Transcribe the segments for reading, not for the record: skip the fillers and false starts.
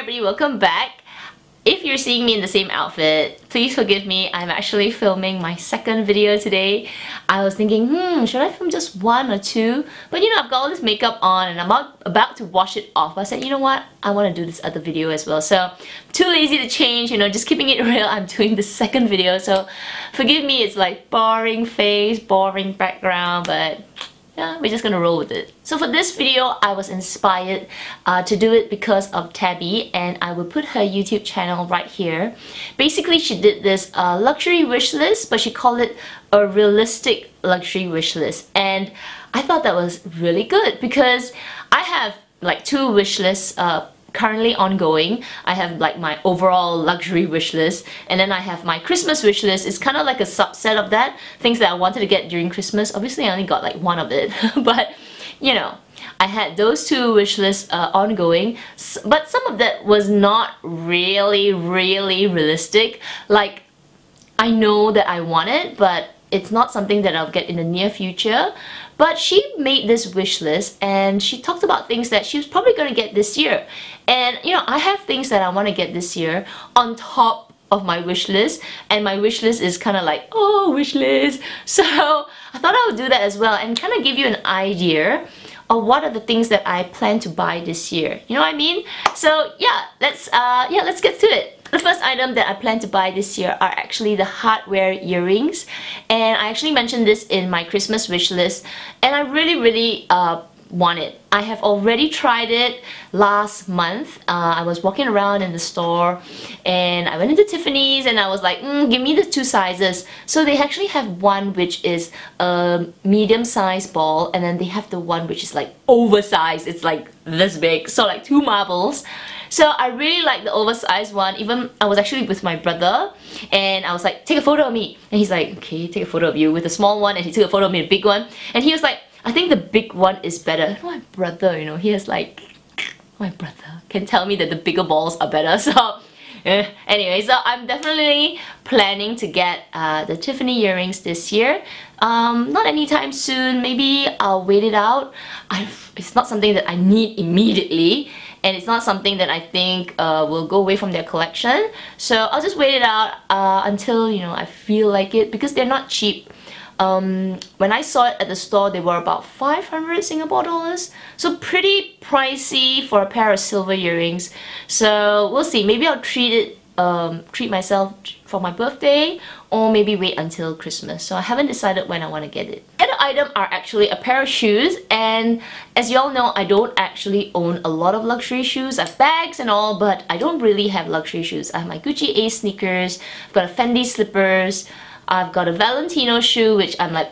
everybody, welcome back. If you're seeing me in the same outfit, please forgive me. I'm actually filming my second video today. I was thinking, should I film just one or two? But you know, I've got all this makeup on and I'm about to wash it off. I said, you know what? I want to do this other video as well. So, too lazy to change, you know, just keeping it real. I'm doing the second video. So, forgive me, it's like boring face, boring background, but yeah, we're just gonna roll with it. So for this video, I was inspired to do it because of Tabby, and I will put her YouTube channel right here. Basically, she did this luxury wish list, but she called it a realistic luxury wish list. And I thought that was really good because I have like two wish lists currently ongoing. I have like my overall luxury wish list, and then I have my Christmas wish list. It's kind of like a subset of that, things that I wanted to get during Christmas. Obviously I only got like one of it but you know, I had those two wish lists ongoing, but some of that was not really realistic. Like, I know that I want it, but it's not something that I'll get in the near future. But she made this wish list and she talked about things that she was probably going to get this year. And you know, I have things that I want to get this year on top of my wish list, and my wish list is kind of like, oh, wish list. So I thought I would do that as well and kind of give you an idea of what are the things that I plan to buy this year. You know what I mean? So yeah, let's get to it. The first item that I plan to buy this year are actually the hardware earrings, and I actually mentioned this in my Christmas wish list, and I really want it. I have already tried it last month. I was walking around in the store and I went into Tiffany's and I was like, give me the two sizes. So they actually have one which is a medium sized ball, and then they have the one which is like oversized. It's like this big, so like two marbles. So I really like the oversized one. Even I was actually with my brother and I was like, take a photo of me. And he's like, okay, take a photo of you, with the small one, and he took a photo of me, the big one. And he was like, I think the big one is better. My brother, you know, he has like, my brother can tell me that the bigger balls are better. So anyway, so I'm definitely planning to get the Tiffany earrings this year. Not anytime soon, maybe I'll wait it out. It's not something that I need immediately, and it's not something that I think will go away from their collection. So I'll just wait it out until, you know, I feel like it, because they're not cheap. When I saw it at the store, they were about 500 Singapore dollars. So pretty pricey for a pair of silver earrings. So we'll see. Maybe I'll treat myself for my birthday, or maybe wait until Christmas. So I haven't decided when I want to get it. The other item are actually a pair of shoes, and as you all know, I don't actually own a lot of luxury shoes. I have bags and all, but I don't really have luxury shoes. I have my Gucci A sneakers, I've got a Fendi slippers, I've got a Valentino shoe, which I'm like,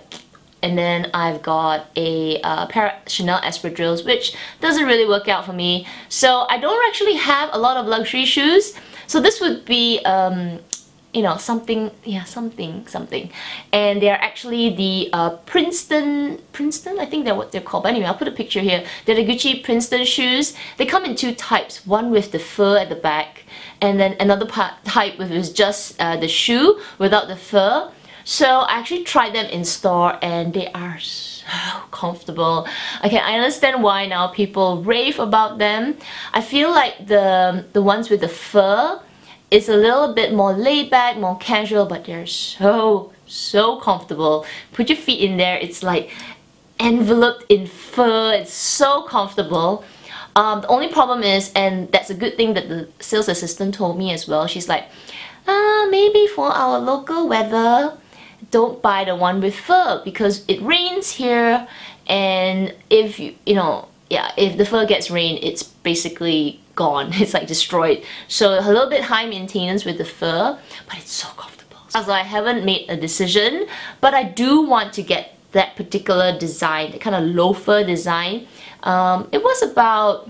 and then I've got a pair of Chanel espadrilles, which doesn't really work out for me. So I don't actually have a lot of luxury shoes. So this would be, you know, something. And they're actually the Princeton, I think they're what they're called. But anyway, I'll put a picture here. They're the Gucci Princeton shoes. They come in two types, one with the fur at the back, and then another type with just the shoe without the fur. So I actually tried them in store and they are so comfortable. Okay, I understand why now people rave about them. I feel like the ones with the fur is a little bit more laid back, more casual, but they're so comfortable. Put your feet in there, it's like enveloped in fur. It's so comfortable. The only problem is, and that's a good thing that the sales assistant told me as well, she's like, maybe for our local weather, don't buy the one with fur because it rains here, and if if the fur gets rain, it's basically gone. It's like destroyed. So a little bit high maintenance with the fur, but it's so comfortable. So I haven't made a decision, but I do want to get that particular design, the kind of loafer design. It was about,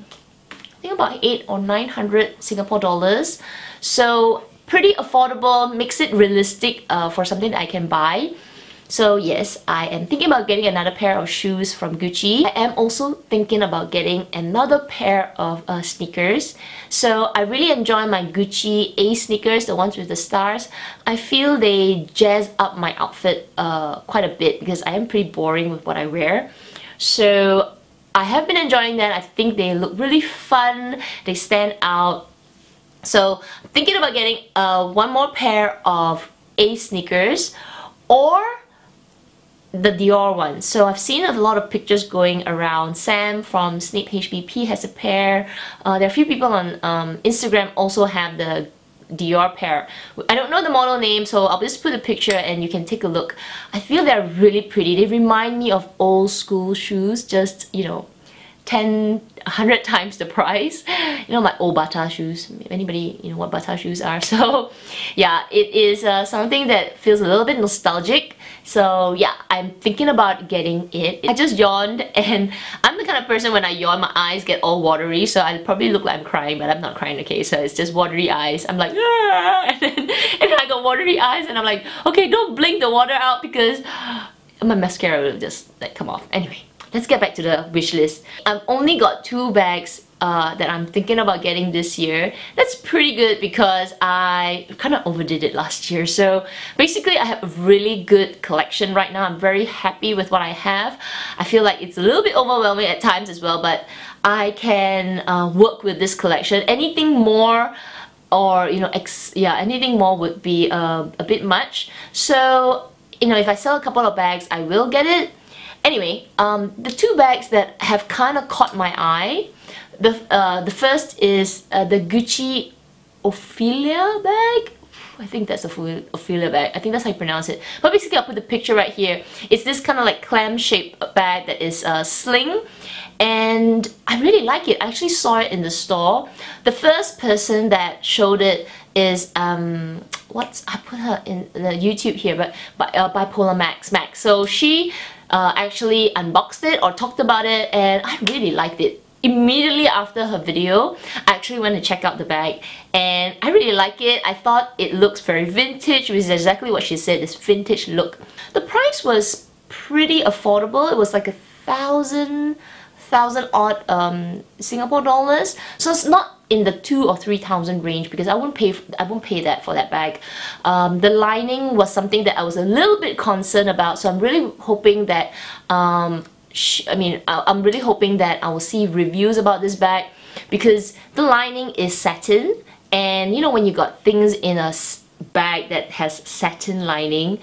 I think about 800 or 900 Singapore dollars. So pretty affordable, makes it realistic for something that I can buy. So yes, I am thinking about getting another pair of shoes from Gucci. I am also thinking about getting another pair of sneakers. So I really enjoy my Gucci A sneakers, the ones with the stars. I feel they jazz up my outfit quite a bit because I am pretty boring with what I wear. So I have been enjoying that. I think they look really fun, they stand out. So thinking about getting one more pair of A sneakers or the Dior one. So I've seen a lot of pictures going around. Sam from Snape HBP has a pair. There are a few people on Instagram also have the Dior pair. I don't know the model name, so I'll just put a picture and you can take a look. I feel they're really pretty. They remind me of old school shoes, just, you know, 10, 100 times the price. You know, my old Bata shoes. If anybody, you know what Bata shoes are. So yeah, it is something that feels a little bit nostalgic. So yeah, I'm thinking about getting it. I just yawned, and I'm the kind of person when I yawn, my eyes get all watery, so I probably look like I'm crying, but I'm not crying, okay? So it's just watery eyes. I'm like, ah! and then I got watery eyes, and I'm like, okay, don't blink the water out because my mascara will just like come off. Anyway, let's get back to the wish list. I've only got 2 bags that I'm thinking about getting this year. That's pretty good because I kind of overdid it last year. So basically I have a really good collection right now. I'm very happy with what I have. I feel like it's a little bit overwhelming at times as well, but I can work with this collection. Anything more or, you know, anything more would be a bit much. So, you know, if I sell a couple of bags, I will get it. Anyway, the 2 bags that have kind of caught my eye. The first is the Gucci Ophelia bag. I think that's a Ophelia bag. I think that's how you pronounce it. But basically, I'll put the picture right here. It's this kind of like clam-shaped bag that is sling. And I really like it. I actually saw it in the store. The first person that showed it is I put her in the YouTube here, but Bipolar Max. So she actually unboxed it or talked about it, and I really liked it. Immediately after her video, I actually went to check out the bag, and I really like it. I thought it looks very vintage, which is exactly what she said, this vintage look. The price was pretty affordable. It was like 1,000 odd Singapore dollars. So it's not in the 2,000 or 3,000 range because I won't pay that for that bag. The lining was something that I was a little bit concerned about, so I'm really hoping that I'm really hoping that I will see reviews about this bag because the lining is satin, and you know when you got things in a bag that has satin lining,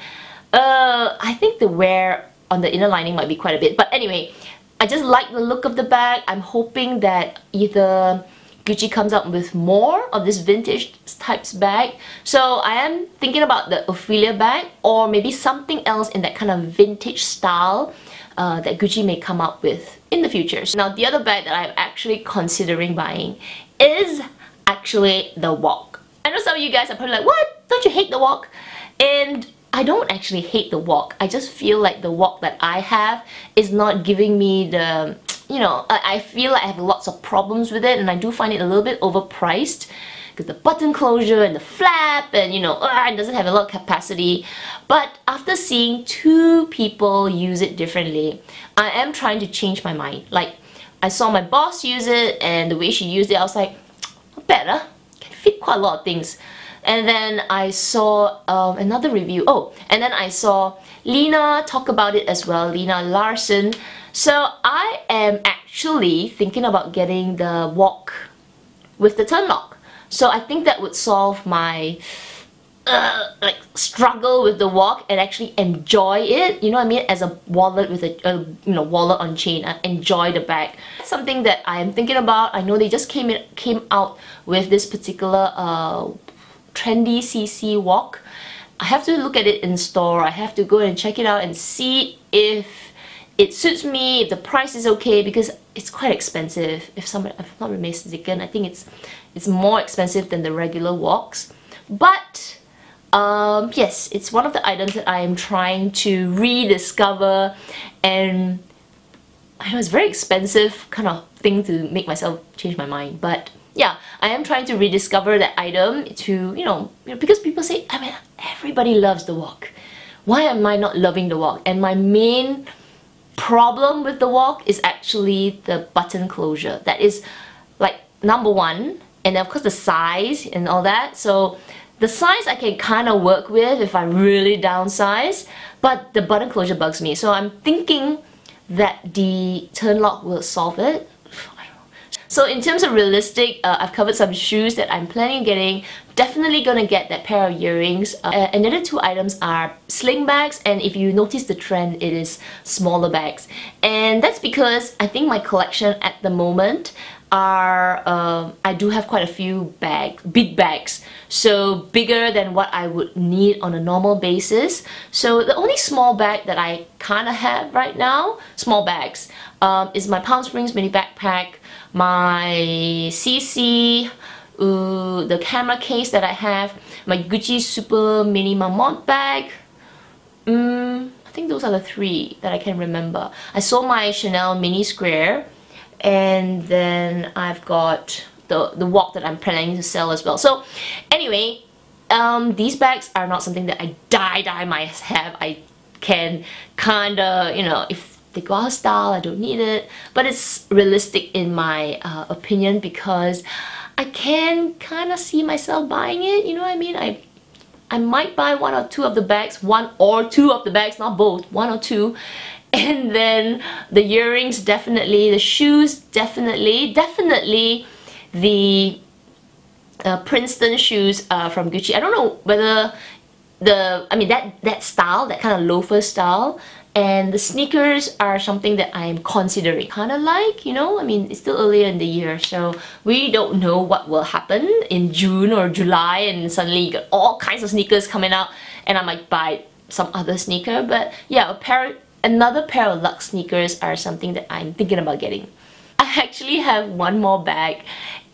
I think the wear on the inner lining might be quite a bit. But anyway, I just like the look of the bag. I'm hoping that either Gucci comes out with more of this vintage types bag. So I am thinking about the Ophelia bag or maybe something else in that kind of vintage style that Gucci may come up with in the future. Now the other bag that I'm actually considering buying is actually the Walk. I know some of you guys are probably like, what? Don't you hate the Walk? And I don't actually hate the Walk. I just feel like the Walk that I have is not giving me the, you know, I feel like I have lots of problems with it, and I do find it a little bit overpriced because the button closure and the flap, and you know, it doesn't have a lot of capacity. But after seeing 2 people use it differently, I am trying to change my mind. Like, I saw my boss use it, and the way she used it, I was like, better, can fit quite a lot of things. And then I saw another review. Oh, and then I saw Lena talk about it as well, Lena Larson. So I am actually thinking about getting the Walk with the turn lock. So I think that would solve my like struggle with the Walk and actually enjoy it. You know what I mean? As a wallet with a wallet on chain, I enjoy the bag. It's something that I am thinking about. I know they just came out with this particular trendy CC Walk. I have to look at it in store. I have to go and check it out and see if it suits me, if the price is okay, because it's quite expensive. If I'm not mistaken, I think it's more expensive than the regular Walks. But yes, it's one of the items that I am trying to rediscover, and I know it's a very expensive kind of thing to make myself change my mind, but yeah, I am trying to rediscover that item to, you know, because people say, I mean, everybody loves the Walk. Why am I not loving the Walk? And my main problem with the Walk is actually the button closure. That is like #1, and of course the size and all that. So the size I can kind of work with if I really downsize, but the button closure bugs me. So I'm thinking that the turn lock will solve it. So in terms of realistic, I've covered some shoes that I'm planning on getting. Definitely gonna get that pair of earrings. And the other two items are sling bags, and if you notice the trend, it is smaller bags. And that's because I think my collection at the moment are, I do have quite a few big bags, so bigger than what I would need on a normal basis. So the only small bag that I kind of have right now, small bags, is my Palm Springs mini backpack, my CC, the camera case that I have, my Gucci Super Mini Marmont bag. I think those are the three that I can remember. I sold my Chanel mini square, and then I've got the walk that I'm planning to sell as well. So anyway, these bags are not something that I die must have. I can kinda, you know, if they go out of style, I don't need it. But it's realistic in my opinion, because I can kinda see myself buying it, you know what I mean? I might buy one or two of the bags, one or two of the bags, not both, one or two. And then the earrings, definitely. The shoes, definitely. Definitely the Princeton shoes from Gucci. I don't know whether I mean that style, that kind of loafer style, and the sneakers are something that I'm considering. Kind of like, you know, I mean, it's still earlier in the year, so we don't know what will happen in June or July, and suddenly you got all kinds of sneakers coming out, and I might buy some other sneaker. But yeah, another pair of Luxe sneakers are something that I'm thinking about getting. I actually have one more bag,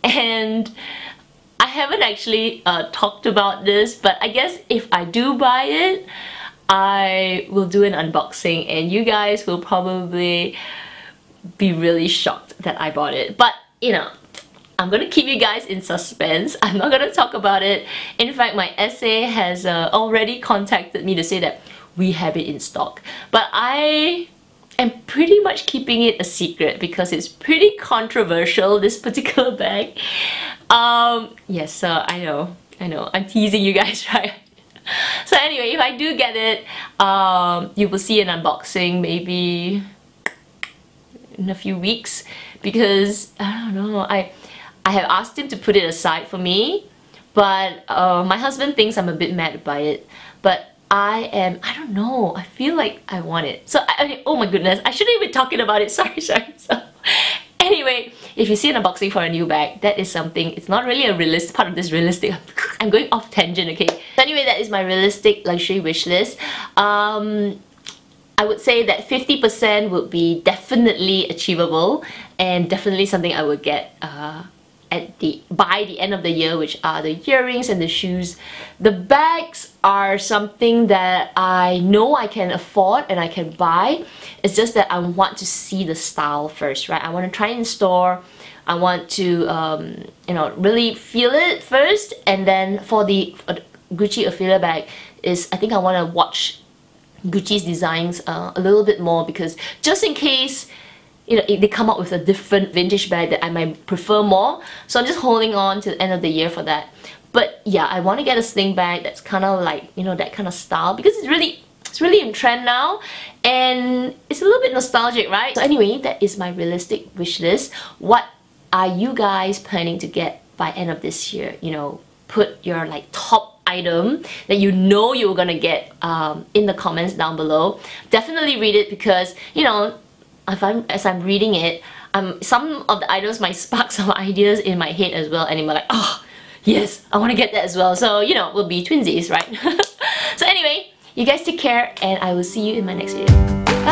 and I haven't actually talked about this, but I guess if I do buy it, I will do an unboxing, and you guys will probably be really shocked that I bought it. But you know, I'm gonna keep you guys in suspense. I'm not gonna talk about it. In fact, my SA has already contacted me to say that we have it in stock, but I am pretty much keeping it a secret because it's pretty controversial, this particular bag. Yes, I know, I'm teasing you guys, right? So anyway, if I do get it, you will see an unboxing maybe in a few weeks, because I don't know, I have asked him to put it aside for me, but my husband thinks I'm a bit mad by it, but I don't know, I feel like I want it. So, oh my goodness, I shouldn't even be talking about it, sorry. So, anyway, if you see an unboxing for a new bag, that is something, it's not really a realistic part of this realistic, I'm going off tangent, okay? So anyway, that is my realistic luxury wish list. I would say that 50% would be definitely achievable, and definitely something I would get by the end of the year, which are the earrings and the shoes. The bags are something that I know I can afford and I can buy. It's just that I want to see the style first, right? I want to try it in store. I want to you know, really feel it first, and then for the Gucci Ophelia bag is, I think I want to watch Gucci's designs a little bit more, because just in case, you know, they come up with a different vintage bag that I might prefer more. So I'm just holding on to the end of the year for that. But yeah, I want to get a sling bag that's kind of like, you know, that kind of style, because it's really in trend now, and it's a little bit nostalgic, right? So anyway, that is my realistic wish list. What are you guys planning to get by end of this year? You know, put your like top item that you know you're gonna get in the comments down below. Definitely read it, because you know, as I'm reading it, some of the items might spark some ideas in my head as well, and I'm like, oh yes, I want to get that as well. So you know, we'll be twinsies, right? So anyway, you guys take care, and I will see you in my next video. Bye!